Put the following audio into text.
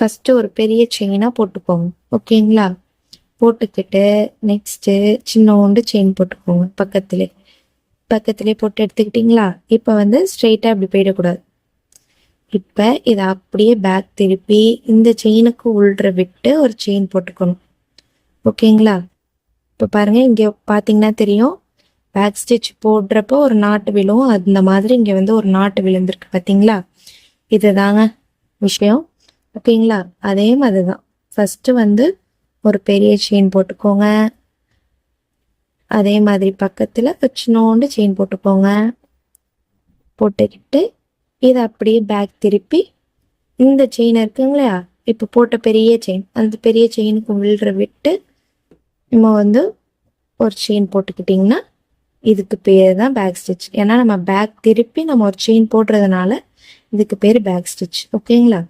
First ஒரு பெரிய செயினாக போட்டுக்கோங்க. ஓகேங்களா? போட்டுக்கிட்டு நெக்ஸ்ட்டு சின்னோண்டு செயின் போட்டுக்கோங்க பக்கத்துலேயே போட்டு எடுத்துக்கிட்டிங்களா? இப்போ வந்து ஸ்ட்ரெயிட்டாக இப்படி போயிடக்கூடாது. இப்போ இதை அப்படியே பேக் திருப்பி இந்த செயினுக்கு உள்ற விட்டு ஒரு செயின் போட்டுக்கணும். ஓகேங்களா? இப்போ பாருங்கள், இங்கே பார்த்தீங்கன்னா தெரியும், பேக் ஸ்டிச் போடுறப்போ ஒரு நாட்டு விழும். அந்த மாதிரி இங்கே வந்து ஒரு நாட்டு விழுந்திருக்கு பார்த்தீங்களா? இது தாங்க விஷயம். ஓகேங்களா? அதே மாதிரி தான் ஃபஸ்ட்டு வந்து ஒரு பெரிய செயின் போட்டுக்கோங்க. அதே மாதிரி பக்கத்தில் சின்னோண்டு செயின் போட்டுக்கோங்க. போட்டுக்கிட்டு இதை அப்படியே பேக் திருப்பி இந்த செயின் இருக்குங்களா, இப்போ போட்ட பெரிய செயின், அந்த பெரிய செயினுக்கு விழுற விட்டு நம்ம வந்து ஒரு செயின் போட்டுக்கிட்டிங்கன்னா இதுக்கு பேர் தான் பேக் ஸ்டிச். ஏன்னா நம்ம பேக் திருப்பி நம்ம ஒரு செயின் போடுறதுனால இதுக்கு பேர் பேக் ஸ்டிச். ஓகேங்களா?